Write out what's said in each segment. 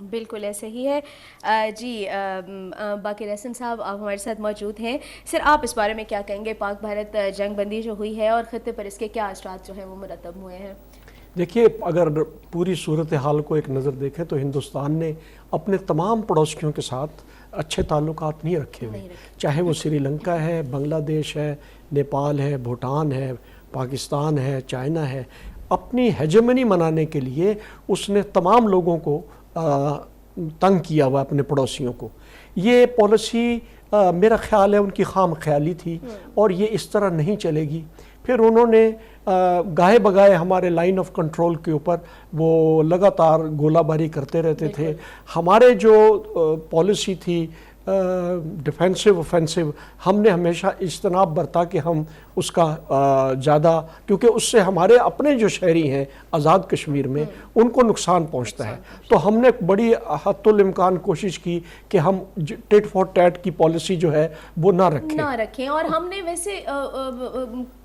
بالکل ایسے ہی ہے. جی باقر احسن صاحب آپ ہمارے ساتھ موجود ہیں. سر آپ اس بارے میں کیا کہیں گے؟ پاک بھارت جنگ بندی جو ہوئی ہے اور خطے پر اس کے کیا اثرات جو ہیں وہ مرتب ہوئے ہیں؟ دیکھیے، اگر پوری صورتحال کو ایک نظر دیکھیں تو ہندوستان نے اپنے تمام پڑوسیوں کے ساتھ اچھے تعلقات نہیں رکھے ہوئے، چاہے وہ سری لنکا ہے، بنگلہ دیش ہے، نیپال ہے، بھوٹان ہے، پاکستان ہے، چائنا ہے. اپنی ہیجمنی منانے کے لیے اس نے تمام لوگوں کو تنگ کیا ہوا، اپنے پڑوسیوں کو. یہ پالیسی میرا خیال ہے ان کی خام خیالی تھی اور یہ اس طرح نہیں چلے گی. پھر انہوں نے گاہے بگائے ہمارے لائن آف کنٹرول کے اوپر وہ لگاتار گولہ باری کرتے رہتے تھے. ہمارے جو پالیسی تھی ڈیفینسو اوفینسو، ہم نے ہمیشہ اجتناب برتا کہ ہم اس کا زیادہ، کیونکہ اس سے ہمارے اپنے جو شہری ہیں آزاد کشمیر میں ان کو نقصان پہنچتا ہے. تو ہم نے بڑی حتی الامکان کوشش کی کہ ہم ٹیٹ فار ٹیٹ کی پالیسی جو ہے وہ نہ رکھیں. اور ہم نے ویسے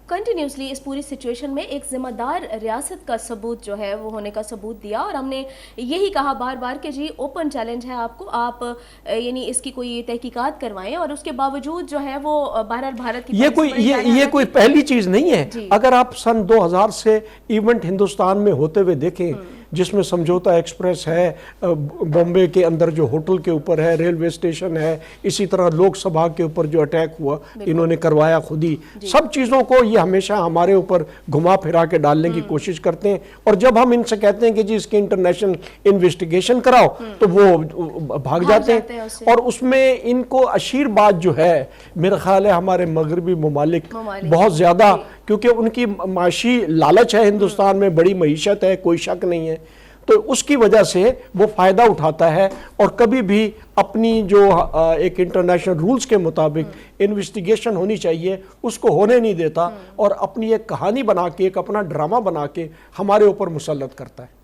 کنٹینیوسلی اس پوری سچویشن میں ایک ذمہ دار ریاست کا ثبوت جو ہے وہ ہونے کا ثبوت دیا، اور ہم نے یہی کہا بار بار کہ جی اوپن چیلنج ہے آپ کو، آپ یعنی اس کی کوئی تحقیقات کروائیں. اور اس کے باوجود جو ہے وہ بہرحال بھارت کی یہ کوئی پہلی چیز نہیں ہے. اگر آپ سن 2000 سے ایونٹ ہندوستان میں ہوتے ہوئے دیکھیں، جس میں سمجھوتا ایکسپریس ہے، بامبے کے اندر جو ہوٹل کے اوپر ہے، ریلوے اسٹیشن ہے، اسی طرح لوک سبھا کے اوپر جو اٹیک ہوا انہوں نے کروایا خود ہی. سب چیزوں کو یہ ہمیشہ ہمارے اوپر گھما پھرا کے ڈالنے کی کوشش کرتے ہیں. اور جب ہم ان سے کہتے ہیں کہ جی اس کی انٹرنیشنل انویسٹیگیشن کراؤ تو وہ بھاگ جاتے ہیں. اور اس میں ان کو اشیر بات جو ہے میرا خیال ہے ہمارے مغربی ممالک بہت زیادہ، کیونکہ ان کی معاشی لالچ ہے، ہندوستان میں بڑی معیشت ہے، کوئی شک نہیں ہے، تو اس کی وجہ سے وہ فائدہ اٹھاتا ہے اور کبھی بھی اپنی جو ایک انٹرنیشنل رولز کے مطابق انویسٹیگیشن ہونی چاہیے اس کو ہونے نہیں دیتا، اور اپنی ایک کہانی بنا کے، ایک اپنا ڈرامہ بنا کے ہمارے اوپر مسلط کرتا ہے.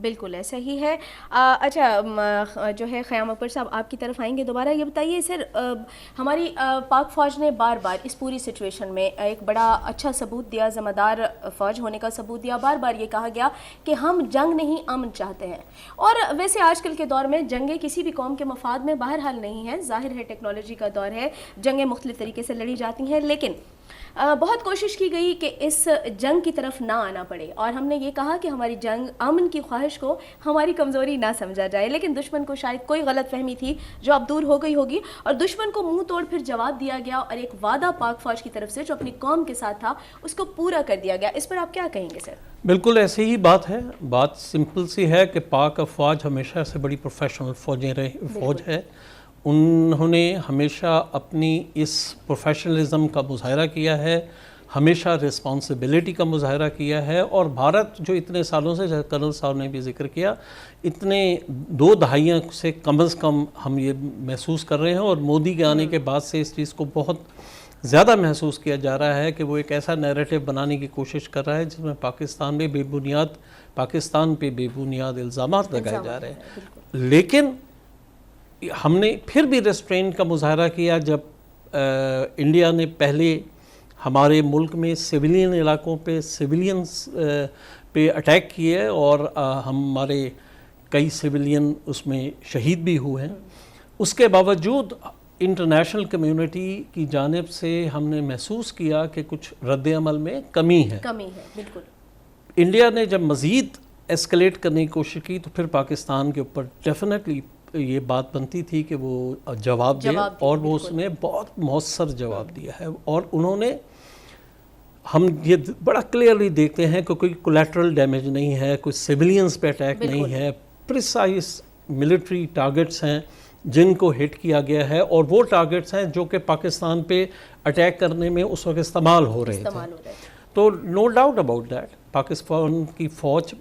بالکل ایسا ہی ہے. اچھا جو ہے خیام اکبر صاحب آپ کی طرف آئیں گے دوبارہ. یہ بتائیے سر، ہماری پاک فوج نے بار بار اس پوری سچویشن میں ایک بڑا اچھا ثبوت دیا، ذمہ دار فوج ہونے کا ثبوت دیا. بار بار یہ کہا گیا کہ ہم جنگ نہیں امن چاہتے ہیں. اور ویسے آج کل کے دور میں جنگیں کسی بھی قوم کے مفاد میں بہرحال نہیں ہیں. ظاہر ہے ٹیکنالوجی کا دور ہے، جنگیں مختلف طریقے سے لڑی جاتی ہیں، لیکن بہت کوشش کی گئی کہ اس جنگ کی طرف نہ آنا پڑے. اور ہم نے یہ کہا کہ ہماری جنگ امن کی خواہش کو ہماری کمزوری نہ سمجھا جائے. لیکن دشمن کو شاید کوئی غلط فہمی تھی جو اب دور ہو گئی ہوگی، اور دشمن کو منہ توڑ پھر جواب دیا گیا، اور ایک وعدہ پاک فوج کی طرف سے جو اپنی قوم کے ساتھ تھا اس کو پورا کر دیا گیا. اس پر آپ کیا کہیں گے سر؟ بالکل ایسے ہی بات ہے. بات سمپل سی ہے کہ پاک افواج ہمیشہ سے بڑی پروفیشنل فوج ہے. انہوں نے ہمیشہ اپنی اس پروفیشنلزم کا مظاہرہ کیا ہے، ہمیشہ رسپانسبلٹی کا مظاہرہ کیا ہے. اور بھارت جو اتنے سالوں سے، جیسے کرنل صاحب نے بھی ذکر کیا، اتنے 2 دہائیاں سے کم از کم ہم یہ محسوس کر رہے ہیں، اور مودی کے آنے کے بعد سے اس چیز کو بہت زیادہ محسوس کیا جا رہا ہے کہ وہ ایک ایسا نیریٹو بنانے کی کوشش کر رہا ہے جس میں پاکستان پہ بے بنیاد الزامات لگائے جا رہے ہیں. لیکن ہم نے پھر بھی ریسٹرین کا مظاہرہ کیا جب انڈیا نے پہلے ہمارے ملک میں سویلین علاقوں پہ سویلینز پہ اٹیک کیے، اور ہمارے کئی سویلین اس میں شہید بھی ہوئے ہیں. اس کے باوجود انٹرنیشنل کمیونٹی کی جانب سے ہم نے محسوس کیا کہ کچھ رد عمل میں کمی ہے. بالکل. انڈیا نے جب مزید ایسکلیٹ کرنے کی کوشش کی تو پھر پاکستان کے اوپر ڈیفینیٹلی یہ بات بنتی تھی کہ وہ جواب دے، اور وہ اس نے بہت مؤثر جواب دیا ہے. اور انہوں نے، ہم یہ بڑا کلیئرلی دیکھتے ہیں کہ کوئی کولیٹرل ڈیمیج نہیں ہے، کوئی سیولینز پہ اٹیک نہیں ہے، پریسائز ملٹری ٹارگٹس ہیں جن کو ہٹ کیا گیا ہے، اور وہ ٹارگٹس ہیں جو کہ پاکستان پہ اٹیک کرنے میں اس وقت استعمال ہو رہے تھے. تو no doubt about that Pakistan کی فوج،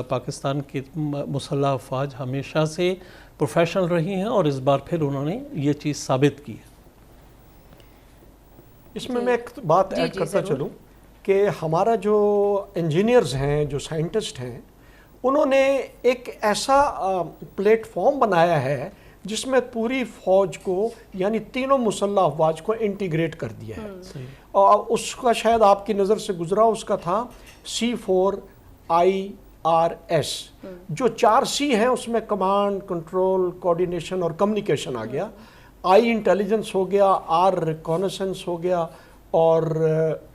پاکستان کی مسلح افواج ہمیشہ سے پروفیشنل رہی ہیں، اور اس بار پھر انہوں نے یہ چیز ثابت کی ہے. اس میں ایک بات ایڈ کرتا چلوں کہ ہمارا جو انجینئرز ہیں، جو سائنٹسٹ ہیں، انہوں نے ایک ایسا پلیٹ فارم بنایا ہے جس میں پوری فوج کو، یعنی تینوں مسلح افواج کو انٹیگریٹ کر دیا ہے. اور اس کا شاید آپ کی نظر سے گزرا، اس کا تھا C4I CRS جو 4C ہیں اس میں کمانڈ کنٹرول کوآرڈینیشن اور کمیونیکیشن آ گیا, I انٹیلیجنس ہو گیا, R ریکونیسنس ہو گیا اور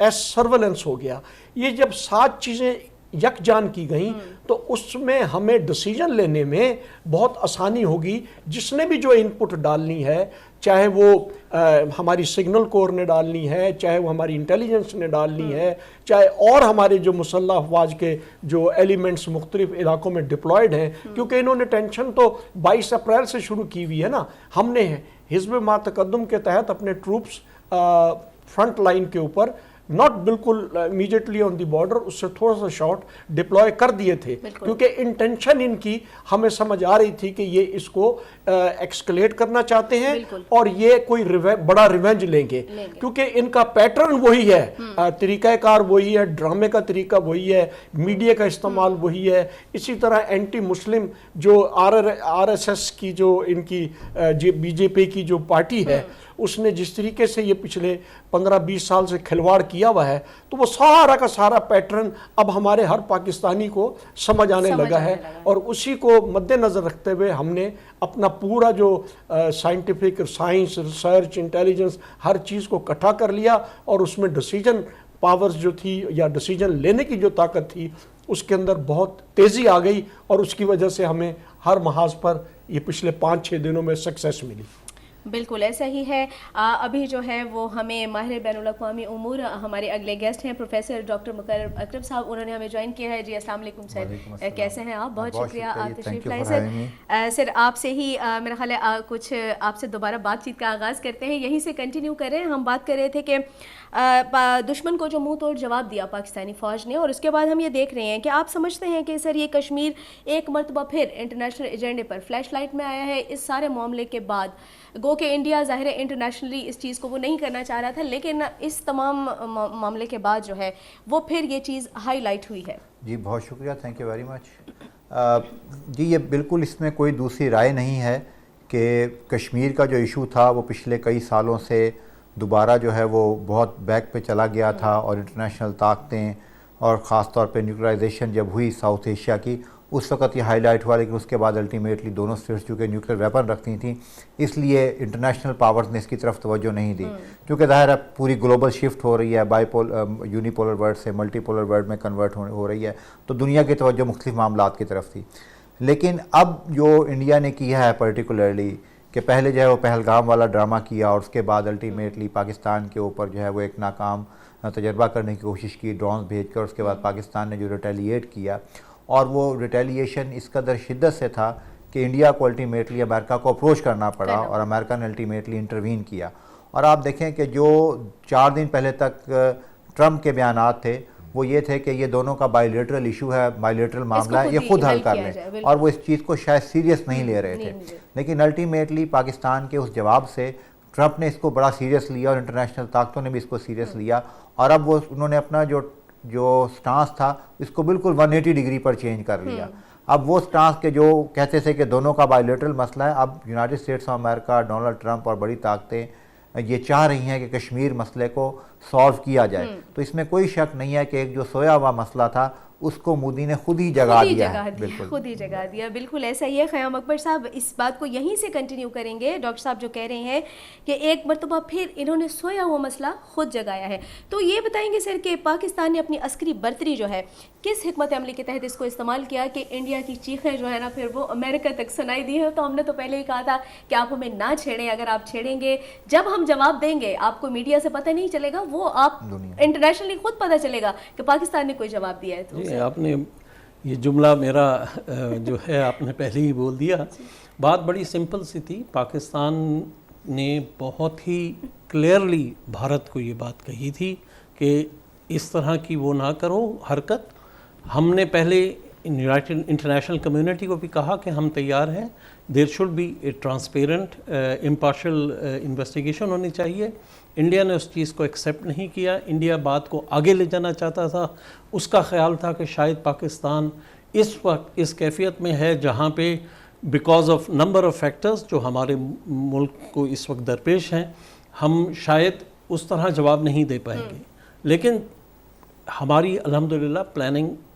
S سرولنس ہو گیا. یہ جب 7 چیزیں یکجان کی گئیں تو اس میں ہمیں ڈیسیجن لینے میں بہت آسانی ہوگی. جس نے بھی جو ان پٹ ڈالنی ہے, چاہے وہ ہماری سگنل کور نے ڈالنی ہے, چاہے وہ ہماری انٹیلیجنس نے ڈالنی ہے, چاہے اور ہمارے جو مسلح افواج کے جو ایلیمنٹس مختلف علاقوں میں ڈپلائیڈ ہیں, کیونکہ انہوں نے ٹینشن تو 22 اپریل سے شروع کی ہوئی ہے نا. ہم نے حزب ما تقدم کے تحت اپنے ٹروپس فرنٹ لائن کے اوپر ناٹ بالکل امیجیٹلی آن دی بارڈر, اس سے تھوڑا سا شارٹ ڈپلوائے کر دیے تھے, کیونکہ انٹینشن ان کی ہمیں سمجھ آ رہی تھی کہ یہ اس کو ایکسکلیٹ کرنا چاہتے ہیں اور یہ کوئی بڑا ریونج لیں گے, کیونکہ ان کا پیٹرن وہی ہے, طریقہ کار وہی ہے, ڈرامے کا طریقہ وہی ہے, میڈیا کا استعمال وہی ہے. اسی طرح اینٹی مسلم جو RSS کی جو ان کی BJP کی جو پارٹی ہے, اس نے جس طریقے سے یہ پچھلے 15-20 سال سے کھلواڑ کیا ہوا ہے, تو وہ سارا کا سارا پیٹرن اب ہمارے ہر پاکستانی کو سمجھ آنے لگا ہے. اور اسی کو مد نظر رکھتے ہوئے ہم نے اپنا پورا جو سائنٹیفک سائنس ریسرچ انٹیلیجنس ہر چیز کو اکٹھا کر لیا, اور اس میں ڈیسیجن پاورز جو تھی یا ڈیسیجن لینے کی جو طاقت تھی اس کے اندر بہت تیزی آ گئی, اور اس کی وجہ سے ہمیں ہر محاذ پر یہ پچھلے 5-6 دنوں میں سکسیس ملی. بالکل ایسا ہی ہے. ابھی جو ہے وہ ہمیں ماہر بین الاقوامی امور ہمارے اگلے گیسٹ ہیں پروفیسر ڈاکٹر مقرر اکرم صاحب, انہوں نے ہمیں جوائن کیا ہے. جی السلام علیکم سر, کیسے ہیں آپ؟ بہت شکریہ آپ تشریف لائے سر. سر آپ سے ہی میرا خیال ہے کچھ آپ سے دوبارہ بات چیت کا آغاز کرتے ہیں, یہیں سے کنٹینیو کر رہے ہیں. ہم بات کر رہے تھے کہ دشمن کو جو منہ توڑ جواب دیا پاکستانی فوج نے, اور اس کے بعد ہم یہ دیکھ رہے ہیں کہ آپ سمجھتے ہیں کہ سر یہ کشمیر ایک مرتبہ پھر انٹرنیشنل ایجنڈے پر فلیش لائٹ میں آیا ہے اس سارے معاملے کے بعد؟ گو کہ انڈیا ظاہر ہے انٹرنیشنلی اس چیز کو وہ نہیں کرنا چاہ رہا تھا, لیکن اس تمام معاملے کے بعد جو ہے وہ پھر یہ چیز ہائی لائٹ ہوئی ہے. جی بہت شکریہ, تھینک یو ویری مچ. جی یہ بالکل اس میں کوئی دوسری رائے نہیں ہے کہ کشمیر کا جو ایشو تھا وہ پچھلے کئی سالوں سے دوبارہ جو ہے وہ بہت بیک پہ چلا گیا تھا, اور انٹرنیشنل طاقتیں اور خاص طور پہ نیوکلرائزیشن جب ہوئی ساؤتھ ایشیا کی, اس وقت یہ ہائی لائٹ ہوا, لیکن اس کے بعد الٹیمیٹلی دونوں اسٹیٹس چونکہ نیوکلیر ویپن رکھتی تھیں, اس لیے انٹرنیشنل پاورز نے اس کی طرف توجہ نہیں دی, کیونکہ ظاہر ہے پوری گلوبل شفٹ ہو رہی ہے, یونی پولر ورلڈ سے ملٹی پولر ورلڈ میں کنورٹ ہو رہی ہے, تو دنیا کی توجہ مختلف معاملات کی طرف تھی. لیکن اب جو انڈیا نے کیا ہے پرٹیکولرلی کہ پہلے جو ہے وہ پہلگام والا ڈرامہ کیا, اور اس کے بعد الٹیمیٹلی پاکستان کے اوپر جو ہے وہ ایک ناکام تجربہ کرنے کی کوشش کی ڈرونز بھیج کر, اس کے بعد پاکستان نے جو ریٹیلیٹ کیا, اور وہ ریٹیلیشن اس قدر شدت سے تھا کہ انڈیا کو الٹیمیٹلی امریکہ کو اپروچ کرنا پڑا, اور امریکہ نے الٹیمیٹلی انٹروین کیا. اور آپ دیکھیں کہ جو 4 دن پہلے تک ٹرمپ کے بیانات تھے وہ یہ تھے کہ یہ دونوں کا بائی لیٹرل ایشو ہے, بائی لیٹرل معاملہ ہے, یہ خود حل کر لیں, اور وہ اس چیز کو شاید سیریس نہیں لے رہے تھے. لیکن الٹیمیٹلی پاکستان کے اس جواب سے ٹرمپ نے اس کو بڑا سیریس لیا, اور انٹرنیشنل طاقتوں نے بھی اس کو سیریس لیا, اور اب وہ انہوں نے اپنا جو سٹانس تھا اس کو بالکل 180 ڈگری پر چینج کر لیا. اب وہ سٹانس کے جو کہتے تھے کہ دونوں کا بائی لیٹرل مسئلہ ہے, اب United States of America, Donald Trump اور بڑی طاقتیں یہ چاہ رہی ہیں کہ کشمیر مسئلے کو سالو کیا جائے. تو اس میں کوئی شک نہیں ہے کہ ایک جو سویا ہوا مسئلہ تھا اس کو مودی نے خود ہی جگہ دیا ہے, خود ہی جگہ دیا. بالکل ایسا ہی ہے. خیام اکبر صاحب اس بات کو یہیں سے کنٹینیو کریں گے. ڈاکٹر صاحب جو کہہ رہے ہیں کہ ایک مرتبہ پھر انہوں نے سویا ہوا مسئلہ خود جگایا ہے, تو یہ بتائیں گے سر کہ پاکستان نے اپنی عسکری برتری جو ہے کس حکمت عملی کے تحت اس کو استعمال کیا کہ انڈیا کی چیخیں جو ہے نا پھر وہ امریکہ تک سنائی دی ہے؟ تو ہم نے تو پہلے ہی کہا تھا کہ آپ ہمیں نہ چھیڑیں, اگر آپ چھیڑیں گے جب ہم جواب دیں گے آپ کو میڈیا سے پتہ نہیں چلے گا, وہ آپ انٹرنیشنلی خود پتہ چلے گا کہ پاکستان نے کوئی جواب دیا ہے. تو آپ نے یہ جملہ میرا جو ہے آپ نے پہلے ہی بول دیا. بات بڑی سمپل سی تھی. پاکستان نے بہت ہی کلیئرلی بھارت کو یہ بات کہی تھی کہ اس طرح کی وہ نہ کرو حرکت. ہم نے پہلے یونائٹڈ انٹرنیشنل کمیونٹی کو بھی کہا کہ ہم تیار ہیں, there should be a transparent impartial investigation ہونی چاہیے. انڈیا نے اس چیز کو ایکسیپٹ نہیں کیا. انڈیا بات کو آگے لے جانا چاہتا تھا. اس کا خیال تھا کہ شاید پاکستان اس وقت اس کیفیت میں ہے جہاں پہ because of number of factors جو ہمارے ملک کو اس وقت درپیش ہیں ہم شاید اس طرح جواب نہیں دے پائیں گے. لیکن ہماری الحمدللہ پلاننگ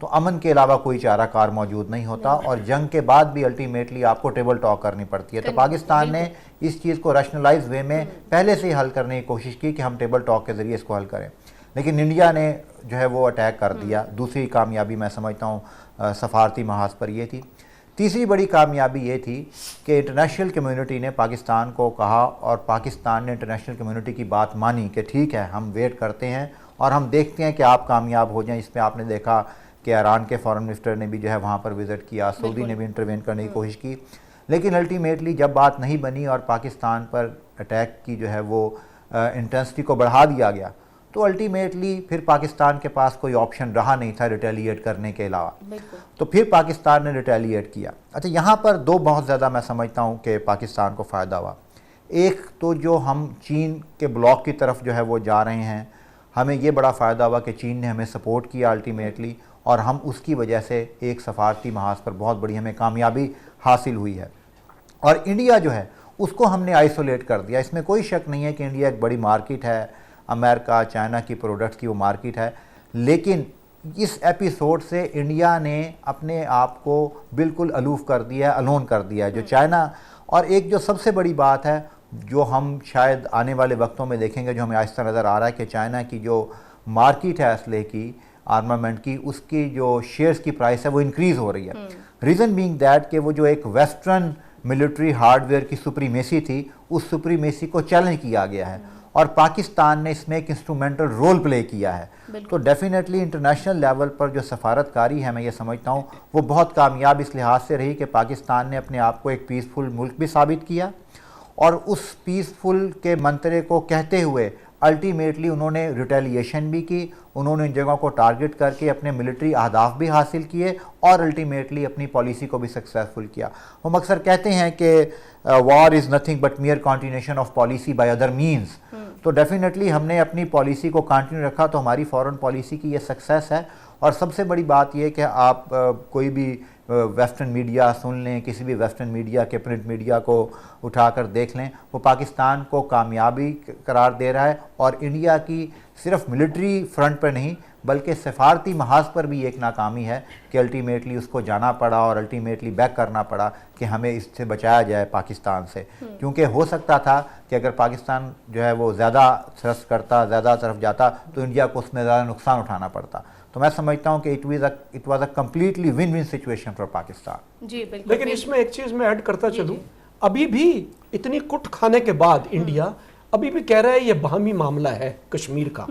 تو امن کے علاوہ کوئی چارہ کار موجود نہیں ہوتا، اور جنگ کے بعد بھی الٹیمیٹلی آپ کو ٹیبل ٹاک کرنی پڑتی ہے. تو پاکستان نے اس چیز کو ریشنلائز وے میں پہلے سے ہی حل کرنے کی کوشش کی کہ ہم ٹیبل ٹاک کے ذریعے اس کو حل کریں، لیکن انڈیا نے جو ہے وہ اٹیک کر دیا. دوسری کامیابی میں سمجھتا ہوں سفارتی محاذ پر یہ تھی. تیسری بڑی کامیابی یہ تھی کہ انٹرنیشنل کمیونٹی نے پاکستان کو کہا، اور پاکستان نے انٹرنیشنل کمیونٹی کی بات مانی کہ ٹھیک ہے ہم ویٹ کرتے ہیں اور ہم دیکھتے ہیں کہ آپ کامیاب ہو جائیں. اس میں آپ نے دیکھا کہ ایران کے فارن منسٹر نے بھی جو ہے وہاں پر وزٹ کیا، سعودی نے بھی انٹروین کرنے کی کوشش کی، لیکن الٹیمیٹلی جب بات نہیں بنی اور پاکستان پر اٹیک کی جو ہے وہ انٹینسٹی کو بڑھا دیا گیا، تو الٹیمیٹلی پھر پاکستان کے پاس کوئی آپشن رہا نہیں تھا ریٹیلیٹ کرنے کے علاوہ. تو پھر پاکستان نے ریٹیلیٹ کیا. اچھا، یہاں پر دو بہت زیادہ میں سمجھتا ہوں کہ پاکستان کو فائدہ ہوا. ایک تو جو ہم چین کے بلاک کی طرف جو ہے وہ جا رہے ہیں، ہمیں یہ بڑا فائدہ ہوا کہ چین نے ہمیں سپورٹ کیا الٹیمیٹلی، اور ہم اس کی وجہ سے ایک سفارتی محاذ پر بہت بڑی ہمیں کامیابی حاصل ہوئی ہے. اور انڈیا جو ہے اس کو ہم نے آئسولیٹ کر دیا. اس میں کوئی شک نہیں ہے کہ انڈیا ایک بڑی مارکیٹ ہے، امریکہ چائنا کی پروڈکٹس کی وہ مارکیٹ ہے، لیکن اس ایپیسوڈ سے انڈیا نے اپنے آپ کو بالکل الوف کر دیا ہے، الون کر دیا ہے جو چائنا. اور ایک جو سب سے بڑی بات ہے جو ہم شاید آنے والے وقتوں میں دیکھیں گے، جو ہمیں آہستہ نظر آ رہا ہے کہ چائنا کی جو مارکیٹ ہے اسلحے کی، آرمامنٹ کی، اس کی جو شیئرز کی پرائس ہے وہ انکریز ہو رہی ہے. ریزن بینگ دیٹ کہ وہ جو ایک ویسٹرن ملٹری ہارڈ ویئر کی سپریمیسی تھی، اس سپریمیسی کو چیلنج کیا گیا ہے، اور پاکستان نے اس میں ایک انسٹرومنٹل رول پلے کیا ہے. تو ڈیفینیٹلی انٹرنیشنل لیول پر جو سفارت کاری ہے، میں یہ سمجھتا ہوں وہ بہت کامیاب اس لحاظ سے رہی کہ پاکستان نے اپنے آپ کو ایک پیسفل ملک بھی ثابت کیا، اور اس پیسفل کے منترے کو کہتے ہوئے الٹیمیٹلی انہوں نے ریٹیلیشن بھی کی، انہوں نے ان جگہوں کو ٹارگٹ کر کے اپنے ملٹری اہداف بھی حاصل کیے، اور الٹیمیٹلی اپنی پالیسی کو بھی سکسیسفل کیا. ہم اکثر کہتے ہیں کہ war is nothing but mere continuation of policy by other means. تو ڈیفینیٹلی ہم نے اپنی پالیسی کو کنٹینیو رکھا، تو ہماری فورن پالیسی کی یہ سکسیس ہے. اور سب سے بڑی بات یہ کہ آپ کوئی بھی ویسٹرن میڈیا سن لیں، کسی بھی ویسٹرن میڈیا کے پرنٹ میڈیا کو اٹھا کر دیکھ لیں، وہ پاکستان کو کامیابی قرار دے رہا ہے. اور انڈیا کی صرف ملٹری فرنٹ پر نہیں بلکہ سفارتی محاذ پر بھی ایک ناکامی ہے کہ الٹیمیٹلی اس کو جانا پڑا اور الٹیمیٹلی بیک کرنا پڑا کہ ہمیں اس سے بچایا جائے پاکستان سے. کیونکہ ہو سکتا تھا کہ اگر پاکستان جو ہے وہ زیادہ تھرسٹ کرتا، زیادہ طرف جاتا، تو انڈیا کو اس میں زیادہ نقصان اٹھانا پڑتا. تو میں سمجھتا ہوں کہ it was a completely win win situation for Pakistan. جی بالکل. لیکن اس میں ایک چیز میں ایڈ کرتا چلوں، ابھی بھی اتنی کٹ کھانے کے بعد انڈیا ابھی بھی کہہ رہا ہے یہ باہمی معاملہ ہے کشمیر کا،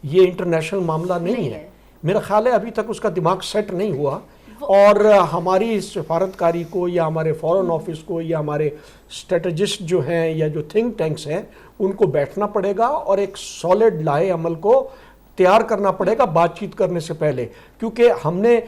یہ انٹرنیشنل معاملہ نہیں ہے. میرا خیال ہے ابھی تک اس کا دماغ سیٹ نہیں ہوا، اور ہماری سفارتکاری کو یا ہمارے فورن آفس کو یا ہمارے اسٹریٹجسٹ جو ہیں یا جو تھنک ٹینکس ہیں ان کو بیٹھنا پڑے گا اور ایک سالڈ لائے عمل کو تیار کرنا پڑے گا بات چیت کرنے سے پہلے. کیونکہ ہم نے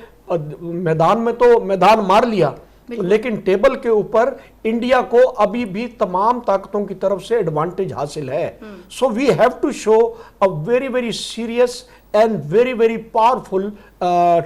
میدان میں تو میدان مار لیا، لیکن ٹیبل کے اوپر انڈیا کو ابھی بھی تمام طاقتوں کی طرف سے ایڈوانٹیج حاصل ہے. So we have to show a very very serious and very very powerful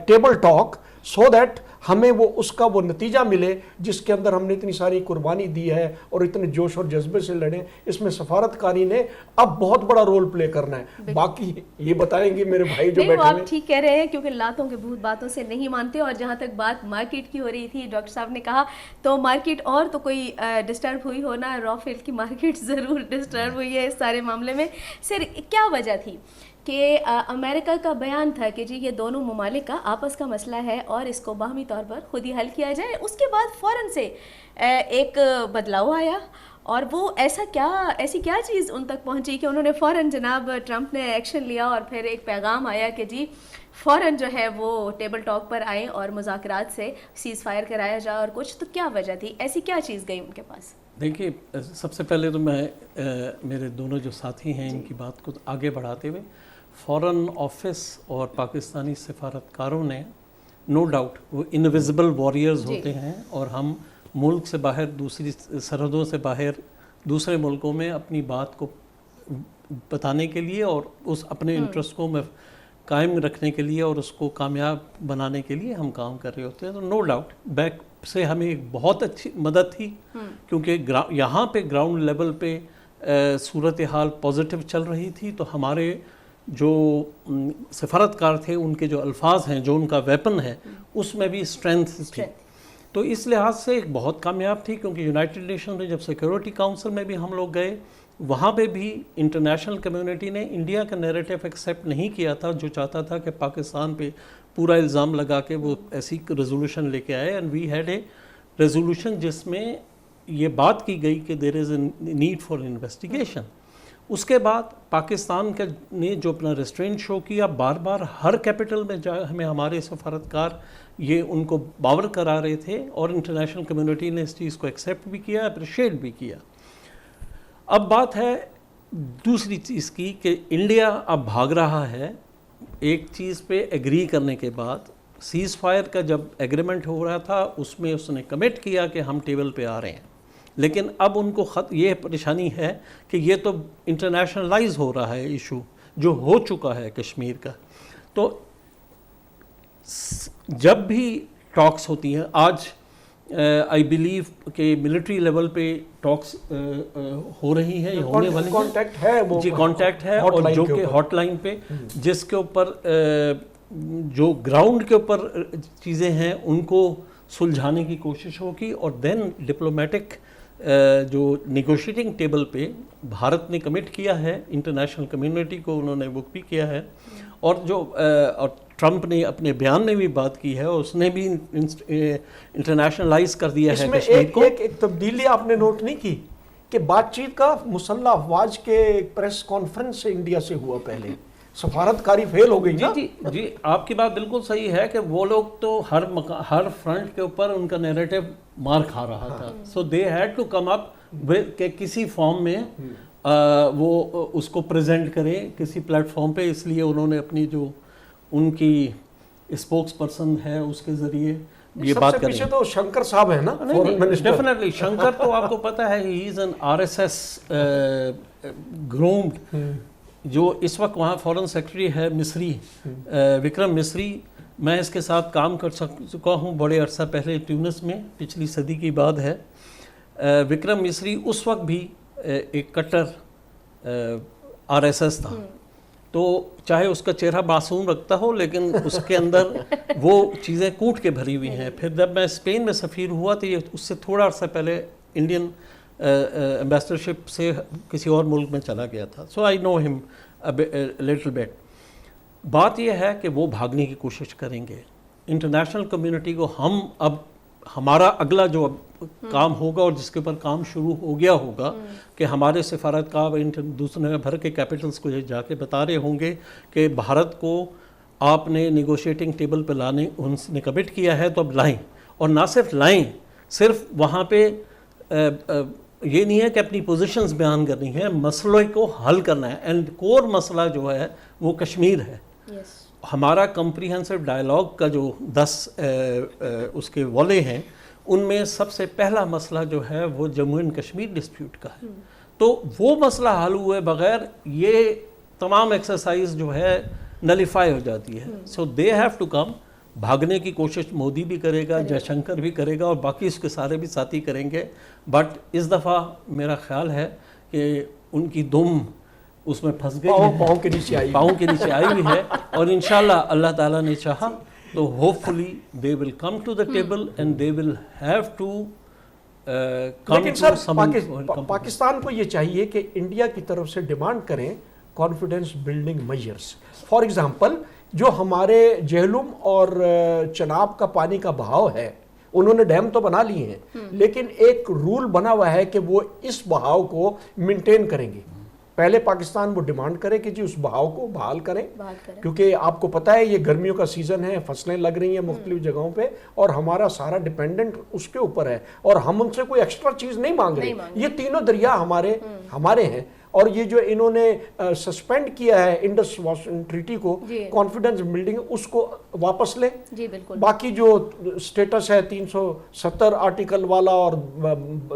table talk so that ہمیں وہ اس کا وہ نتیجہ ملے جس کے اندر ہم نے اتنی ساری قربانی دی ہے اور اتنے جوش اور جذبے سے لڑیں. اس میں سفارتکاری نے اب بہت بڑا رول پلے کرنا ہے. باقی یہ بتائیں گے میرے بھائی جو بیٹھے ہیں. آپ ٹھیک کہہ رہے ہیں کیونکہ لاتوں کے بھوت باتوں سے نہیں مانتے. اور جہاں تک بات مارکیٹ کی ہو رہی تھی، ڈاکٹر صاحب نے کہا تو مارکیٹ اور تو کوئی ڈسٹرب ہوئی ہونا، را فیل کی مارکیٹ ضرور ڈسٹرب ہوئی ہے اس سارے معاملے میں. سر کیا وجہ تھی کہ امریکہ کا بیان تھا کہ جی یہ دونوں ممالک کا آپس کا مسئلہ ہے اور اس کو باہمی طور پر خود ہی حل کیا جائے. اس کے بعد فوراً سے ایک بدلاؤ آیا، اور وہ ایسی کیا چیز ان تک پہنچی کہ انہوں نے فوراً جناب ٹرمپ نے ایکشن لیا، اور پھر ایک پیغام آیا کہ جی فوراً جو ہے وہ ٹیبل ٹاک پر آئیں اور مذاکرات سے سیز فائر کرایا جائے اور کچھ. تو کیا وجہ تھی، ایسی کیا چیز گئی ان کے پاس؟ دیکھیے، سب سے پہلے تو میں میرے دونوں جو ساتھی ہیں ان کی بات کو آگے بڑھاتے ہوئے، فورن آفس اور پاکستانی سفارتکاروں نے نو ڈاؤٹ وہ انویزیبل واریئرز ہوتے ہیں، اور ہم ملک سے باہر، دوسری سرحدوں سے باہر دوسرے ملکوں میں اپنی بات کو بتانے کے لیے اور اس اپنے انٹرسٹ کو قائم رکھنے کے لیے اور اس کو کامیاب بنانے کے لیے ہم کام کر رہے ہوتے ہیں. تو نو ڈاؤٹ بیک سے ہمیں ایک بہت اچھی مدد تھی، کیونکہ یہاں پہ گراؤنڈ لیول پہ صورتحال پازیٹیو چل رہی تھی. تو ہمارے جو سفارتکار تھے ان کے جو الفاظ ہیں، جو ان کا ویپن ہے، اس میں بھی اسٹرینتھ تھی. تو اس لحاظ سے ایک بہت کامیاب تھی، کیونکہ یونائٹڈ نیشن میں جب سیکورٹی کاؤنسل میں بھی ہم لوگ گئے، وہاں پہ بھی انٹرنیشنل کمیونٹی نے انڈیا کا نیریٹو ایکسیپٹ نہیں کیا تھا، جو چاہتا تھا کہ پاکستان پہ پورا الزام لگا کے وہ ایسی ریزولوشن لے کے آئے. And we had a resolution جس میں یہ بات کی گئی کہ there is a need for investigation. اس کے بعد پاکستان کا نے جو اپنا ریسٹرینٹ شو کیا، بار بار ہر کیپٹل میں جا ہمیں ہمارے سفارتکار یہ ان کو باور کرا رہے تھے، اور انٹرنیشنل کمیونٹی نے اس چیز کو ایکسیپٹ بھی کیا، اپریشیٹ بھی کیا. اب بات ہے دوسری چیز کی کہ انڈیا اب بھاگ رہا ہے ایک چیز پہ ایگری کرنے کے بعد. سیز فائر کا جب ایگریمنٹ ہو رہا تھا اس میں اس نے کمٹ کیا کہ ہم ٹیبل پہ آ رہے ہیں، لیکن اب ان کو یہ پریشانی ہے کہ یہ تو انٹرنیشنلائز ہو رہا ہے ایشو جو ہو چکا ہے کشمیر کا. تو جب بھی ٹاکس ہوتی ہیں، آج آئی بلیو کہ ملٹری لیول پہ ٹاکس ہو رہی ہیں، ہونے والی کانٹیکٹ ہے، وہ جی کانٹیکٹ ہے، اور جو کہ ہاٹ لائن پہ جس کے اوپر جو گراؤنڈ کے اوپر چیزیں ہیں ان کو سلجھانے کی کوشش ہوگی. اور دین ڈپلومیٹک جو نیگوشیٹنگ ٹیبل پہ بھارت نے کمٹ کیا ہے، انٹرنیشنل کمیونٹی کو انہوں نے بک بھی کیا ہے، اور جو اور ٹرمپ نے اپنے بیان میں بھی بات کی ہے، اس نے بھی انٹرنیشنلائز کر دیا ہے کشمیر کو. ایک تبدیلی آپ نے نوٹ نہیں کی کہ بات چیت کا مسلح افواج کے پریس کانفرنس سے انڈیا سے ہوا، پہلے سفارتکاری فیل ہو گئی نا. جی آپ کی بات بالکل صحیح ہے کہ وہ لوگ تو ہر فرنٹ کے اوپر ان کا نیریٹو مار کھا رہا تھا. سو دے ہیڈ ٹو کم اپ کہ کسی فارم میں وہ اس کو پریزنٹ کریں کسی پلیٹ فارم پہ. اس لیے انہوں نے اپنی جو ان کی اسپوکس پرسن ہے اس کے ذریعے یہ بات کریں. پیچھے تو شنکر صاحب ہیں نا، ڈیفینیٹلی شنکر تو آپ کو پتہ ہے ہی از این RSS گرومڈ. جو اس وقت وہاں فورن سیکرٹری ہے مصری، وکرم مصری، میں اس کے ساتھ کام کر چکا ہوں بڑے عرصہ پہلے ٹیونس میں، پچھلی صدی کی بات ہے. وکرم مصری اس وقت بھی ایک کٹر RSS تھا، تو چاہے اس کا چہرہ معصوم رکھتا ہو لیکن اس کے اندر وہ چیزیں کوٹ کے بھری ہوئی ہیں. پھر جب میں اسپین میں سفیر ہوا تو یہ اس سے تھوڑا عرصہ پہلے انڈین ایمبیسڈرشپ سے کسی اور ملک میں چلا گیا تھا. سو آئی نو ہم لٹل بیٹ. بات یہ ہے کہ وہ بھاگنے کی کوشش کریں گے. انٹرنیشنل کمیونٹی کو ہم اب ہمارا اگلا جو کام ہوگا اور جس کے اوپر کام شروع ہو گیا ہوگا کہ ہمارے سفارتکار دوسرے بھر کے کیپٹلز کو یہ جا کے بتا رہے ہوں گے کہ بھارت کو آپ نے نیگوشیٹنگ ٹیبل پہ لانے ان نے کمٹ کیا ہے تو اب لائیں. اور نہ صرف لائیں، صرف وہاں پہ یہ نہیں ہے کہ اپنی پوزیشنز بیان کرنی ہے، مسئلے کو حل کرنا ہے. اینڈ کور مسئلہ جو ہے وہ کشمیر ہے. ہمارا کمپریہنسو ڈائلاگ کا جو 10 اس کے والے ہیں، ان میں سب سے پہلا مسئلہ جو ہے وہ جموں اینڈ کشمیر ڈسپیوٹ کا ہے. تو وہ مسئلہ حل ہوئے بغیر یہ تمام ایکسرسائز جو ہے نلیفائی ہو جاتی ہے. سو دے ہیو ٹو کم. بھاگنے کی کوشش مودی بھی کرے گا، جے شنکر بھی کرے گا، اور باقی اس کے سارے بھی ساتھی کریں گے. بٹ اس دفعہ میرا خیال ہے کہ ان کی دم اس میں پھنس گئی ہے، پاؤں کے نیچے آئی ہوئی ہے. اور انشاءاللہ اللہ تعالیٰ نے چاہا تو hopefully they will come to the table and they will have to come. لیکن سر پاکستان کو یہ چاہیے کہ انڈیا کی طرف سے ڈیمانڈ کریں confidence building measures. For example جو ہمارے جہلم اور چناب کا پانی کا بہاؤ ہے، انہوں نے ڈیم تو بنا لیے ہیں لیکن ایک رول بنا ہوا ہے کہ وہ اس بہاؤ کو مینٹین کریں گے. پہلے پاکستان وہ ڈیمانڈ کرے کہ جی اس بہاؤ کو بحال کریں، کیونکہ آپ کو پتہ ہے یہ گرمیوں کا سیزن ہے، فصلیں لگ رہی ہیں مختلف جگہوں پہ اور ہمارا سارا ڈیپینڈنٹ اس کے اوپر ہے اور ہم ان سے کوئی ایکسٹرا چیز نہیں مانگ رہے. یہ تینوں دریا ہمارے ہیں. اور یہ جو انہوں نے سسپینڈ کیا ہے انڈس واشنگٹن ٹریٹی کو، کانفیڈنس بلڈنگ، اس کو واپس لیں. باقی جو سٹیٹس ہے 370 آرٹیکل والا اور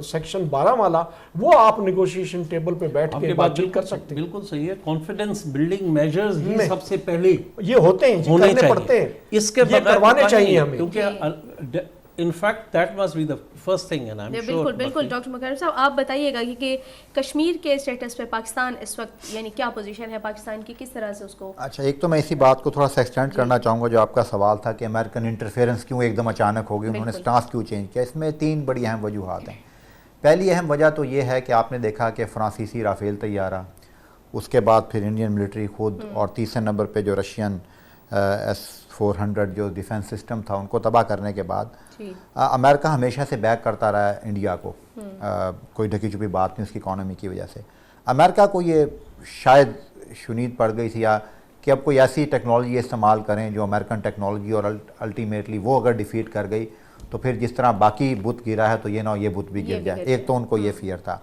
سیکشن 12 والا، وہ آپ نیگوشیشن ٹیبل پہ بیٹھ کے بات چیت کر سکتے ہیں. بالکل صحیح ہے. کانفیڈنس بلڈنگ میجرز ہی سب سے پہلے یہ ہوتے ہیں، کرنے پڑتے ہیں، اس کے یہ کروانے چاہیے ہمیں. کیونکہ in fact that must be the first thing, and I'm sure. بالکل بالکل ڈاکٹر مقرر صاحب آپ بتائیے گا کہ کشمیر کے اسٹیٹس پہ پاکستان اس وقت یعنی کیا پوزیشن ہے پاکستان کی, کس طرح سے اس کو. اچھا, ایک تو میں اسی بات کو تھوڑا سا ایکسٹینڈ کرنا چاہوں گا جو آپ کا سوال تھا کہ امریکن انٹرفیئرنس کیوں ایک دم اچانک ہو گئی, انہوں نے سٹانس کیوں چینج کیا. اس میں 3 بڑی اہم وجوہات ہیں. پہلی اہم وجہ تو یہ ہے کہ آپ نے دیکھا کہ فرانسیسی رافیل طیارہ, اس کے بعد پھر انڈین ملٹری خود, اور تیسرے نمبر پہ جو رشین S-400 جو ڈیفنس سسٹم تھا ان کو تباہ کرنے کے بعد امریکہ ہمیشہ سے بیک کرتا رہا ہے انڈیا کو. کوئی ڈھکی چھپی بات نہیں اس کی اکانومی کی وجہ سے. امریکہ کو یہ شاید شنید پڑ گئی تھی یا کہ اب کوئی ایسی ٹیکنالوجی استعمال کریں جو امریکن ٹیکنالوجی, اور الٹیمیٹلی وہ اگر ڈیفیٹ کر گئی تو پھر جس طرح باقی بت گرا ہے تو یہ نہ ہو یہ بت بھی گر جائے. ایک تو ان کو یہ فیئر تھا.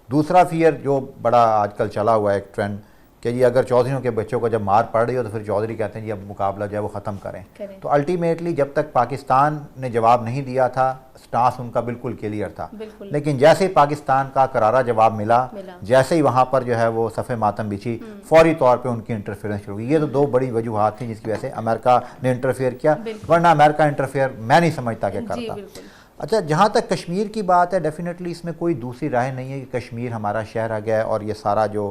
دوسرا فیئر جو بڑا آج کل چلا ہوا ہے ایک ٹرینڈ کہ جی اگر چودھریوں کے بچوں کو جب مار پڑ رہی ہو تو پھر چودھری کہتے ہیں جی اب مقابلہ جو ہے وہ ختم کریں. تو الٹیمیٹلی جب تک پاکستان نے جواب نہیں دیا تھا سٹانس ان کا بالکل کلیئر تھا, لیکن جیسے ہی پاکستان کا کرارا جواب ملا, جیسے ہی وہاں پر جو ہے وہ صف ماتم بچھی, فوری طور پہ ان کی انٹرفیئرنس شروع ہوئی. یہ تو 2 بڑی وجوہات تھیں جس کی وجہ سے امریکہ نے انٹرفیئر کیا, ورنہ امریکہ انٹرفیئر میں نہیں سمجھتا کہ کرتا. اچھا, جہاں تک کشمیر کی بات ہے, ڈیفینیٹلی اس میں کوئی دوسری رائے نہیں ہے کہ کشمیر ہمارا شہر آ گیا ہے, اور یہ سارا جو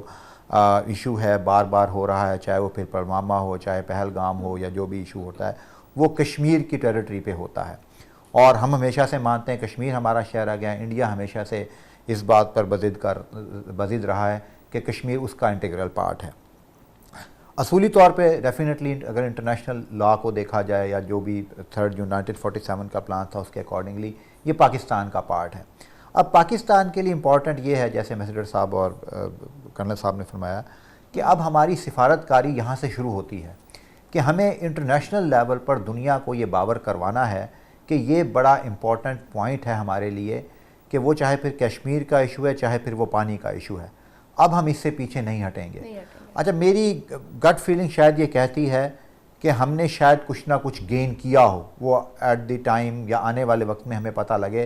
ایشو ہے بار بار ہو رہا ہے, چاہے وہ پھر پلوامہ ہو, چاہے پہلگام ہو, یا جو بھی ایشو ہوتا ہے وہ کشمیر کی ٹیریٹری پہ ہوتا ہے. اور ہم ہمیشہ سے مانتے ہیں کشمیر ہمارا شہر آ گیا ہے. انڈیا ہمیشہ سے اس بات پر بضد رہا ہے کہ کشمیر اس کا انٹیگرل پارٹ ہے. اصولی طور پہ ڈیفینیٹلی اگر انٹرنیشنل لا کو دیکھا جائے یا جو بھی 3rd جون 1947 کا پلان تھا اس کے اکارڈنگلی یہ پاکستان کا پارٹ ہے. اب پاکستان کے لیے امپورٹنٹ یہ ہے, جیسے میسیڈر صاحب اور کرنل صاحب نے فرمایا, کہ اب ہماری سفارت کاری یہاں سے شروع ہوتی ہے کہ ہمیں انٹرنیشنل لیول پر دنیا کو یہ باور کروانا ہے کہ یہ بڑا امپورٹنٹ پوائنٹ ہے ہمارے لیے کہ وہ چاہے پھر کشمیر کا ایشو ہے چاہے پھر وہ پانی کا ایشو ہے, اب ہم اس سے پیچھے نہیں ہٹیں گے. اچھا, میری گٹ فیلنگ شاید یہ کہتی ہے کہ ہم نے شاید کچھ نہ کچھ گین کیا ہو, وہ ایٹ دی ٹائم یا آنے والے وقت میں ہمیں پتہ لگے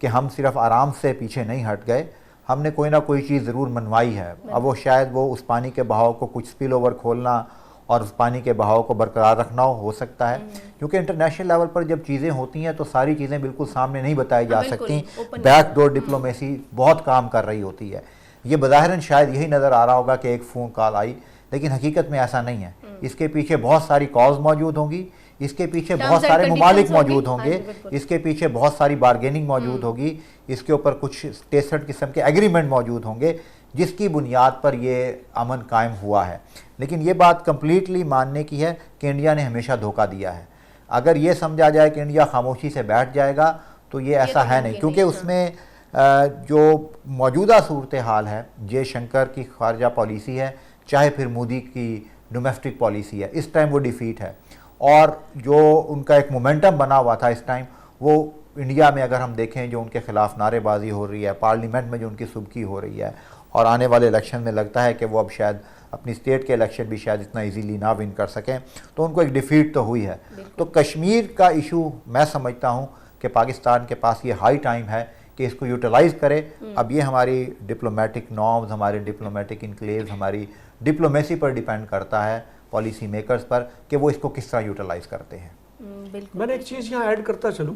کہ ہم صرف آرام سے پیچھے نہیں ہٹ گئے, ہم نے کوئی نہ کوئی چیز ضرور منوائی ہے. اب وہ شاید وہ اس پانی کے بہاؤ کو کچھ سپل اوور کھولنا اور اس پانی کے بہاؤ کو برقرار رکھنا ہو سکتا ہے, کیونکہ انٹرنیشنل لیول پر جب چیزیں ہوتی ہیں تو ساری چیزیں بالکل سامنے نہیں بتائی جا سکتی. بیک ڈور ڈپلومیسی بہت کام کر رہی ہوتی ہے. یہ بظاہراً شاید یہی نظر آ رہا ہوگا کہ ایک فون کال آئی, لیکن حقیقت میں ایسا نہیں ہے. اس کے پیچھے بہت ساری کاز موجود ہوں گی, اس کے پیچھے بہت سارے ممالک موجود ہوں گے, اس کے پیچھے بہت ساری بارگیننگ موجود ہوگی, اس کے اوپر کچھ 63 قسم کے ایگریمنٹ موجود ہوں گے جس کی بنیاد پر یہ امن قائم ہوا ہے. لیکن یہ بات کمپلیٹلی ماننے کی ہے کہ انڈیا نے ہمیشہ دھوکہ دیا ہے. اگر یہ سمجھا جائے کہ انڈیا خاموشی سے بیٹھ جائے گا تو یہ ایسا ہے نہیں, کیونکہ اس میں جو موجودہ صورتحال ہے, جے شنکر کی خارجہ پالیسی ہے چاہے پھر مودی کی ڈومیسٹک پالیسی ہے, اس ٹائم وہ ڈیفیٹ ہے. اور جو ان کا ایک مومنٹم بنا ہوا تھا اس ٹائم, وہ انڈیا میں اگر ہم دیکھیں جو ان کے خلاف نعرے بازی ہو رہی ہے, پارلیمنٹ میں جو ان کی سبکی ہو رہی ہے, اور آنے والے الیکشن میں لگتا ہے کہ وہ اب شاید اپنی اسٹیٹ کے الیکشن بھی شاید اتنا ایزیلی نہ ون کر سکیں, تو ان کو ایک ڈیفیٹ تو ہوئی ہے. تو کشمیر کا ایشو میں سمجھتا ہوں کہ پاکستان کے پاس یہ ہائی ٹائم ہے کہ اس کو یوٹیلائز کرے. اب یہ ہماری ڈپلومیٹک نارمز, ہمارے ڈپلومیٹک انکلیوز, ہماری ڈپلومیسی پر ڈیپینڈ کرتا ہے, پالیسی میکرز پر, کہ وہ اس کو کس طرح یوٹیلائز کرتے ہیں. میں نے ایک چیز یہاں ایڈ کرتا چلوں.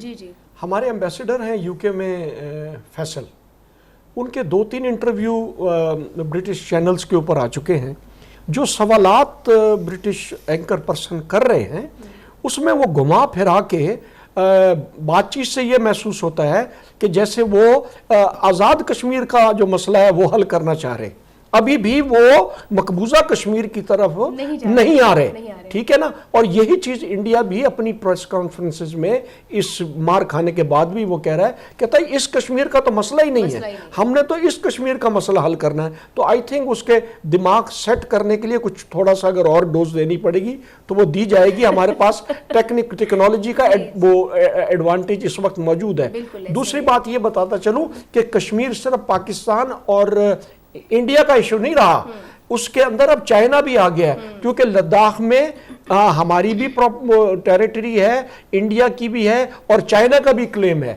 ہمارے ایمبیسڈر ہیں یو کے میں فیصل, ان کے 2-3 انٹرویو برٹش چینلز کے اوپر آ چکے ہیں. جو سوالات برٹش اینکر پرسن کر رہے ہیں اس میں وہ گھما پھرا کے بات چیت سے یہ محسوس ہوتا ہے کہ جیسے وہ آزاد کشمیر کا جو مسئلہ ہے وہ حل کرنا چاہ رہے, ابھی بھی وہ مقبوضہ کشمیر کی طرف نہیں آ رہے. ٹھیک ہے نا. اور یہی چیز انڈیا بھی اپنی پریس کانفرنسز میں اس مار کھانے کے بعد بھی وہ کہہ رہا ہے, کہتا ہے اس کشمیر کا تو مسئلہ ہی نہیں ہے, ہم نے تو اس کشمیر کا مسئلہ حل کرنا ہے. تو آئی تھنک اس کے دماغ سیٹ کرنے کے لیے کچھ تھوڑا سا اگر اور ڈوز دینی پڑے گی تو وہ دی جائے گی. ہمارے پاس ٹیکنالوجی کا وہ ایڈوانٹیج اس وقت موجود ہے. دوسری بات یہ بتاتا چلوں کہ کشمیر صرف پاکستان اور انڈیا کا ایشو نہیں رہا, اس کے اندر اب چائنا بھی آ گیا ہے, کیونکہ لداخ میں ہماری بھی ٹیریٹری ہے, انڈیا کی بھی ہے اور چائنا کا بھی کلیم ہے.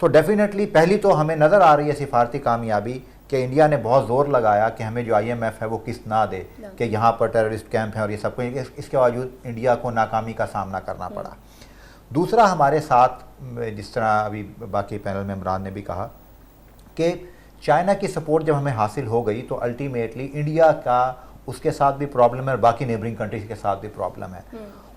تو ڈیفینیٹلی پہلی تو ہمیں نظر آ رہی ہے سفارتی کامیابی کہ انڈیا نے بہت زور لگایا کہ ہمیں جو IMF ہے وہ قسط نہ دے کہ یہاں پر ٹیررسٹ کیمپ ہیں اور یہ سب کچھ، اس کے باوجود انڈیا کو ناکامی کا سامنا کرنا پڑا۔ دوسرا ہمارے ساتھ جس طرح ابھی باقی پینل میں عمران نے بھی کہا کہ چائنا کی سپورٹ جب ہمیں حاصل ہو گئی تو الٹیمیٹلی انڈیا کا اس کے ساتھ بھی پرابلم ہے اور باقی نیبرنگ کنٹریز کے ساتھ بھی پرابلم ہے،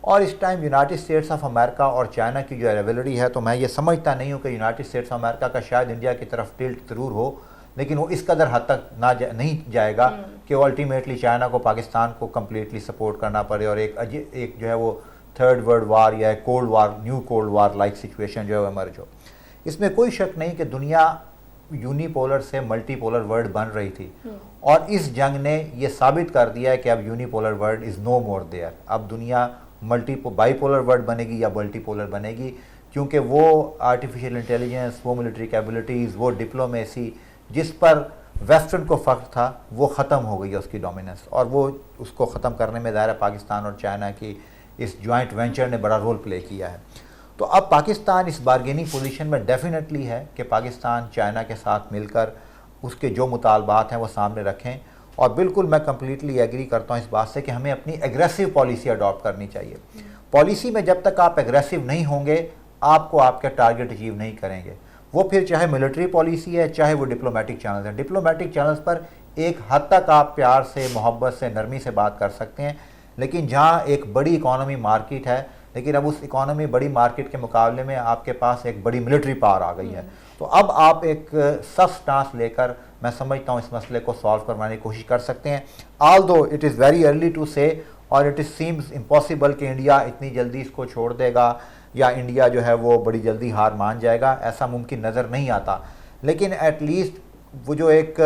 اور اس time United States of America اور چائنا کی جو ریولری ہے، تو میں یہ سمجھتا نہیں ہوں کہ یونائٹڈ اسٹیٹس آف امریکہ کا شاید انڈیا کی طرف ٹلٹ ضرور ہو، لیکن وہ اس قدر حد تک نہیں جائے گا کہ وہ الٹیمیٹلی چائنا کو پاکستان کو کمپلیٹلی سپورٹ کرنا پڑے اور ایک جو ہے وہ تھرڈ ورلڈ وار یا cold war, new cold war like situation جو ہے وہ ایمرج ہو۔ اس میں کوئی شک نہیں کہ دنیا یونی پولر سے ملٹی پولر ورلڈ بن رہی تھی، اور اس جنگ نے یہ ثابت کر دیا ہے کہ اب unipolar world is no more there, اب دنیا بائی پولر ورلڈ بنے گی یا ملٹی پولر بنے گی، کیونکہ وہ آرٹیفیشیل انٹیلیجنس، وہ ملٹری کیپبلٹیز، وہ ڈپلومیسی جس پر ویسٹرن کو فخر تھا وہ ختم ہو گئی ہے، اس کی ڈومیننس، اور وہ اس کو ختم کرنے میں ظاہر پاکستان اور چائنا کی اس جوائنٹ وینچر نے بڑا رول پلے کیا ہے۔ تو اب پاکستان اس بارگیننگ پوزیشن میں ڈیفینیٹلی ہے کہ پاکستان چائنا کے ساتھ مل کر اس کے جو مطالبات ہیں وہ سامنے رکھیں، اور بالکل میں کمپلیٹلی ایگری کرتا ہوں اس بات سے کہ ہمیں اپنی ایگریسو پالیسی اڈاپٹ کرنی چاہیے۔ پالیسی میں جب تک آپ ایگریسو نہیں ہوں گے آپ کو آپ کے ٹارگٹ اچیو نہیں کریں گے، وہ پھر چاہے ملٹری پالیسی ہے چاہے وہ ڈپلومیٹک چینلز ہیں۔ ڈپلومیٹک چینلز پر ایک حد تک آپ پیار سے، محبت سے، نرمی سے بات کر سکتے ہیں، لیکن جہاں ایک بڑی اکانومی مارکیٹ ہے، لیکن اب اس اکانومی بڑی مارکیٹ کے مقابلے میں آپ کے پاس ایک بڑی ملٹری پاور آ گئی ہے، تو اب آپ ایک سخت سٹانس لے کر میں سمجھتا ہوں اس مسئلے کو سالو کروانے کی کوشش کر سکتے ہیں۔ Although it is very early to say, اور اٹ سیمز امپاسبل کہ انڈیا اتنی جلدی اس کو چھوڑ دے گا یا انڈیا جو ہے وہ بڑی جلدی ہار مان جائے گا، ایسا ممکن نظر نہیں آتا، لیکن ایٹ لیسٹ وہ جو ایک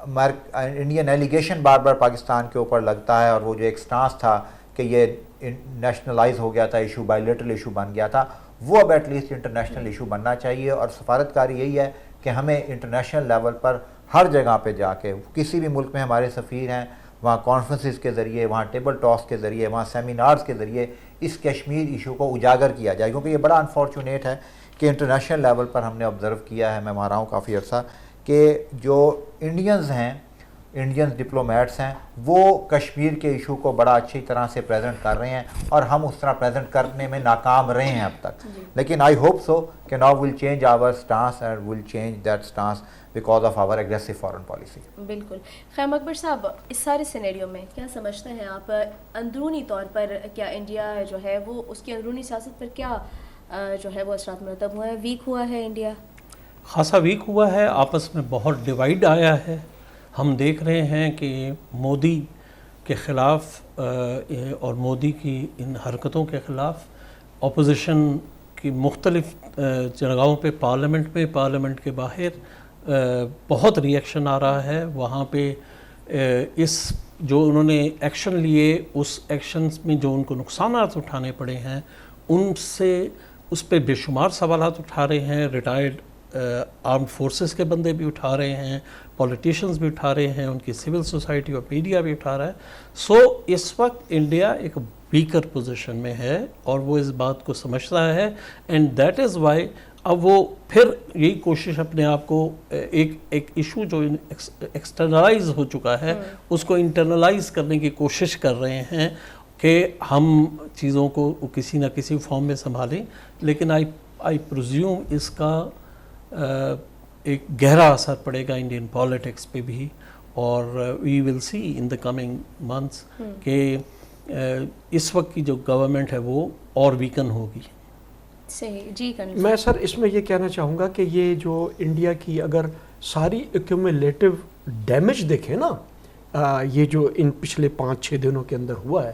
انڈین ایلیگیشن بار بار پاکستان کے اوپر لگتا ہے، اور وہ جو ایک سٹانس تھا کہ یہ نیشنلائز ہو گیا تھا ایشو، بائی لیٹرل ایشو بن گیا تھا، وہ اب ایٹ لیسٹ انٹرنیشنل ایشو بننا چاہیے، اور سفارتکاری یہی ہے کہ ہمیں انٹرنیشنل لیول پر ہر جگہ پہ جا کے، کسی بھی ملک میں ہمارے سفیر ہیں وہاں کانفرنسز کے ذریعے، وہاں ٹیبل ٹاکس کے ذریعے، وہاں سیمینارز کے ذریعے اس کشمیر ایشو کو اجاگر کیا جائے، کیونکہ یہ بڑا انفارچونیٹ ہے کہ انٹرنیشنل لیول پر ہم نے آبزرو کیا ہے، میں وہاں رہا ہوں کافی عرصہ، کہ جو انڈینز ہیں، انڈین ڈپلومیٹس ہیں، وہ کشمیر کے ایشو کو بڑا اچھی طرح سے پریزنٹ کر رہے ہیں، اور ہم اس طرح پریزنٹ کرنے میں ناکام رہے ہیں اب تک، لیکن آئی ہوپ سو کہ now will change our stance and will change that stance because of our aggressive foreign policy. بالکل۔ خیم اکبر صاحب، اس سارے سینیریو میں کیا سمجھتے ہیں آپ اندرونی طور پر کیا انڈیا جو ہے وہ اس کی اندرونی سیاست پر کیا جو ہے وہ اثرات مرتب ہوا ہے؟ ویک ہوا ہے انڈیا؟ خاصا ویک ہوا ہے، آپس میں بہت ڈیوائیڈ آیا ہے۔ ہم دیکھ رہے ہیں کہ مودی کے خلاف اور مودی کی ان حرکتوں کے خلاف اپوزیشن کی مختلف جگہوں پہ، پارلیمنٹ میں، پارلیمنٹ کے باہر بہت ری ایکشن آ رہا ہے۔ وہاں پہ اس جو انہوں نے ایکشن لیے، اس ایکشنز میں جو ان کو نقصانات اٹھانے پڑے ہیں، ان سے اس پہ بے شمار سوالات اٹھا رہے ہیں۔ ریٹائرڈ آرمڈ فورسز کے بندے بھی اٹھا رہے ہیں، پولیٹیشنز بھی اٹھا رہے ہیں، ان کی سول سوسائٹی اور میڈیا بھی اٹھا رہا ہے۔ سو اس وقت انڈیا ایک ویکر پوزیشن میں ہے، اور وہ اس بات کو سمجھتا ہے، اینڈ دیٹ از وائی اب وہ پھر یہی کوشش اپنے آپ کو ایک ایشو جو ایکسٹرنلائز ہو چکا ہے اس کو انٹرنلائز کرنے کی کوشش کر رہے ہیں کہ ہم چیزوں کو کسی نہ کسی فارم میں سنبھالیں، لیکن آئی پرزیوم اس کا ایک گہرا اثر پڑے گا انڈین پالیٹکس پہ بھی، اور وی ول سی ان دا کمنگ منتھس کہ اس وقت کی جو گورنمنٹ ہے وہ اور ویکن ہوگی۔ صحیح جی۔ میں سر اس میں یہ کہنا چاہوں گا کہ یہ جو انڈیا کی اگر ساری ایکومولیٹو ڈیمیج دیکھیں نا، یہ جو ان پچھلے 5-6 دنوں کے اندر ہوا ہے،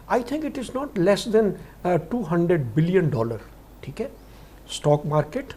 I think it is not less than $200 billion, ٹھیک ہے؟ اسٹاک مارکیٹ،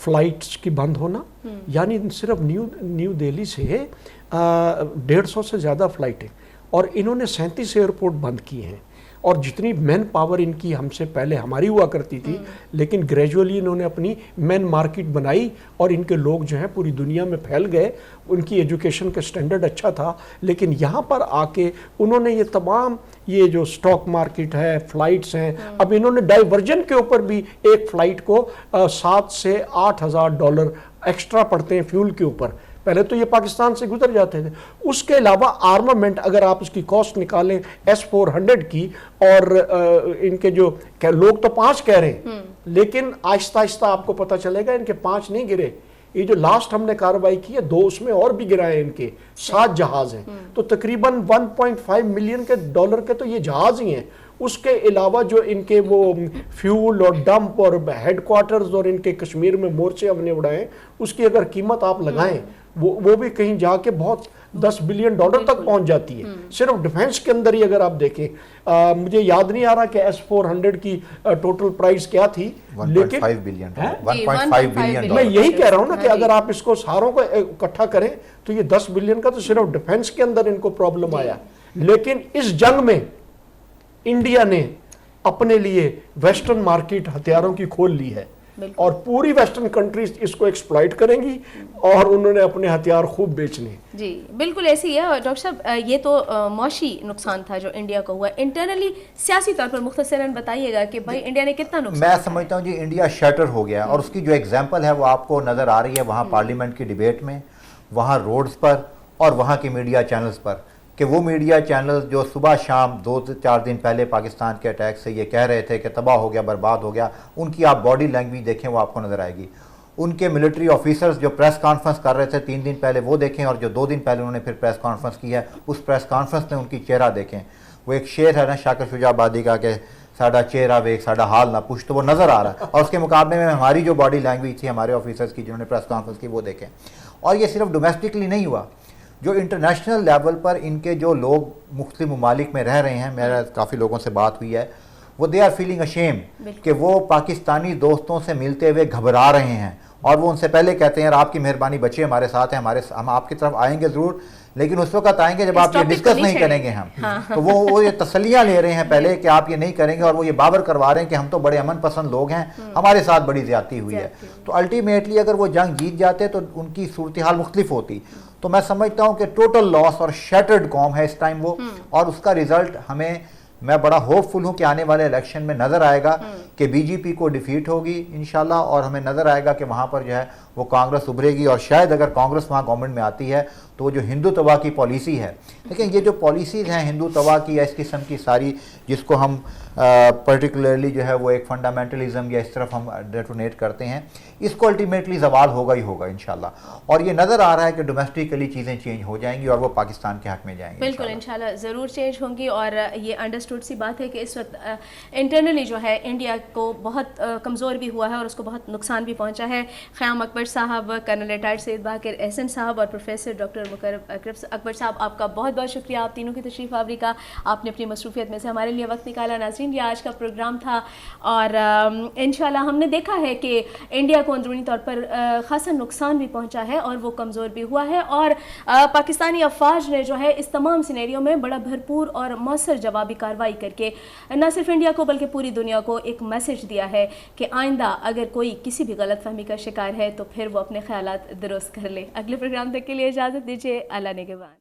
فلائٹس کی بند ہونا، یعنی صرف نیو دہلی سے 150 سے زیادہ فلائٹیں، اور انہوں نے 37 ایئرپورٹ بند کیے ہیں، اور جتنی مین پاور ان کی ہم سے پہلے ہماری ہوا کرتی تھی، لیکن گریجولی انہوں نے اپنی مین مارکیٹ بنائی اور ان کے لوگ جو ہیں پوری دنیا میں پھیل گئے، ان کی ایجوکیشن کا سٹینڈرڈ اچھا تھا، لیکن یہاں پر آ کے انہوں نے یہ تمام یہ جو سٹاک مارکیٹ ہے، فلائٹس ہیں، اب انہوں نے ڈائیورجن کے اوپر بھی ایک فلائٹ کو 7 سے 8 ہزار ڈالر ایکسٹرا پڑتے ہیں فیول کے اوپر. پہلے تو یہ پاکستان سے گزر جاتے تھے. اس کے علاوہ آرمامنٹ اگر آپ اس کی کاسٹ نکالیں S-400 کی، اور ان کے جو لوگ تو 5 کہہ رہے ہیں، لیکن آہستہ آہستہ آپ کو پتہ چلے گا ان کے 5 نہیں گرے. یہ جو لاسٹ ہم نے کارروائی کی ہے 2 اس میں اور بھی گرائے، ان کے 7 جہاز ہیں، تو تقریباً 1.5 ملین کے ڈالر کے تو یہ جہاز ہی ہیں. اس کے علاوہ جو ان کے وہ فیول اور ڈمپ اور ہیڈ کوارٹرز اور ان کے کشمیر میں مورچے ہم نے اڑائے، اس کی اگر قیمت آپ لگائیں وہ بھی کہیں جا کے بہت 10 بلین ڈالر تک پہنچ جاتی ہے صرف ڈیفنس کے اندر ہی. اگر آپ دیکھیں مجھے یاد نہیں آ رہا کہ S-400 کی ٹوٹل پرائس کیا تھی، لیکن 1.5 بلین میں یہی کہہ رہا ہوں نا کہ اگر آپ اس کو ساروں کو اکٹھا کریں تو یہ 10 بلین کا تو صرف ڈیفنس کے اندر ان کو پرابلم آیا. لیکن اس جنگ میں انڈیا نے اپنے لیے ویسٹرن مارکیٹ ہتھیاروں کی کھول لی ہے، اور پوری ویسٹرن کنٹریز اس کو ایکسپلائٹ کریں گی، اور انہوں نے اپنے ہتھیار خوب بیچنے. جی بالکل ایسے ہی ہے. اور ڈاکٹر صاحب یہ تو معاشی نقصان تھا جو انڈیا کو ہوا. انٹرنلی سیاسی طور پر مختصراً بتائیے گا کہ بھائی انڈیا نے کتنا نقصان؟ میں سمجھتا ہوں جی انڈیا شیٹر ہو گیا، اور اس کی جو ایگزامپل ہے وہ آپ کو نظر آ رہی ہے وہاں پارلیمنٹ کی ڈیبیٹ میں، وہاں روڈز پر، اور وہاں کی میڈیا چینلز پر، کہ وہ میڈیا چینلز جو صبح شام 2-4 دن پہلے پاکستان کے اٹیک سے یہ کہہ رہے تھے کہ تباہ ہو گیا، برباد ہو گیا، ان کی آپ باڈی لینگویج دیکھیں وہ آپ کو نظر آئے گی. ان کے ملٹری آفیسرز جو پریس کانفرنس کر رہے تھے 3 دن پہلے وہ دیکھیں، اور جو 2 دن پہلے انہوں نے پھر پریس کانفرنس کی ہے اس پریس کانفرنس میں ان کی چہرہ دیکھیں. وہ ایک شعر ہے نا شاکر شجاع آبادی کا کہ ساڈا چہرہ ویک ساڈا حال نہ پوچھ، تو وہ نظر آ رہا ہے. اور اس کے مقابلے میں ہماری جو باڈی لینگویج تھی ہمارے آفیسرز کی جنہوں نے پریس کانفرنس کی وہ دیکھیں. اور یہ صرف ڈومیسٹکلی نہیں ہوا، جو انٹرنیشنل لیول پر ان کے جو لوگ مختلف ممالک میں رہ رہے ہیں، میرا کافی لوگوں سے بات ہوئی ہے، وہ دے آر فیلنگ اشیم کہ وہ پاکستانی دوستوں سے ملتے ہوئے گھبرا رہے ہیں، اور وہ ان سے پہلے کہتے ہیں یار آپ کی مہربانی بچے ہمارے ساتھ ہیں، ہم آپ کی طرف آئیں گے ضرور، لیکن اس وقت آئیں گے جب آپ یہ ڈسکس نہیں کریں گے ہم. تو وہ یہ تسلیاں لے رہے ہیں پہلے کہ آپ یہ نہیں کریں گے، اور وہ یہ باور کروا رہے ہیں کہ ہم تو بڑے امن پسند لوگ ہیں، ہمارے ساتھ بڑی زیادتی ہوئی ہے. تو الٹیمیٹلی اگر وہ جنگ جیت جاتے تو ان کی صورتحال مختلف ہوتی. تو میں سمجھتا ہوں کہ ٹوٹل لاس اور شیٹرڈ قوم ہے اس ٹائم وہ، اور اس کا ریزلٹ ہمیں، میں بڑا ہوپ فل ہوں کہ آنے والے الیکشن میں نظر آئے گا کہ بی جے پی کو ڈیفیٹ ہوگی انشاءاللہ، اور ہمیں نظر آئے گا کہ وہاں پر جو ہے وہ کانگریس ابھرے گی. اور شاید اگر کانگریس وہاں گورنمنٹ میں آتی ہے تو وہ جو ہندو توا کی پالیسی ہے، لیکن یہ جو پالیسیز ہیں ہندو توا کی یا اس قسم کی ساری جس کو ہم پرٹیکولرلی جو ہے وہ ایک فنڈامنٹلزم یا اس طرف ہم ڈیٹونیٹ کرتے ہیں، اس کو الٹیمیٹلی زوال ہوگا ہی ہوگا انشاءاللہ. اور یہ نظر آ رہا ہے کہ ڈومیسٹکلی چیزیں چینج ہو جائیں گی اور وہ پاکستان کے حق میں جائیں گی. بالکل انشاءاللہ ضرور چینج ہوں گی. اور یہ انڈرسٹوڈ سی بات ہے کہ اس وقت انٹرنلی جو ہے انڈیا کو بہت کمزور بھی ہوا ہے اور اس کو بہت نقصان بھی پہنچا ہے. خیام اکبر صاحب، کرنل ریٹائرڈ سید باقر احسن صاحب اور پروفیسر ڈاکٹر مقرب اکبر صاحب، آپ کا بہت بہت شکریہ آپ تینوں کی تشریف آوری کا. آپ نے اپنی مصروفیت میں سے ہمارے لیے وقت نکالا. ناظرین یہ آج کا پروگرام تھا، اور انشاءاللہ ہم نے دیکھا ہے کہ انڈیا کو اندرونی طور پر خاصا نقصان بھی پہنچا ہے اور وہ کمزور بھی ہوا ہے، اور پاکستانی افواج نے جو ہے اس تمام سینیریو میں بڑا بھرپور اور مؤثر جوابی کارروائی کر کے نہ صرف انڈیا کو بلکہ پوری دنیا کو ایک میسج دیا ہے کہ آئندہ اگر کوئی کسی بھی غلط فہمی کا شکار ہے تو پھر وہ اپنے خیالات درست کر لے. اگلے پروگرام تک کے لیے اجازت دیجیے. اللہ نگہبان.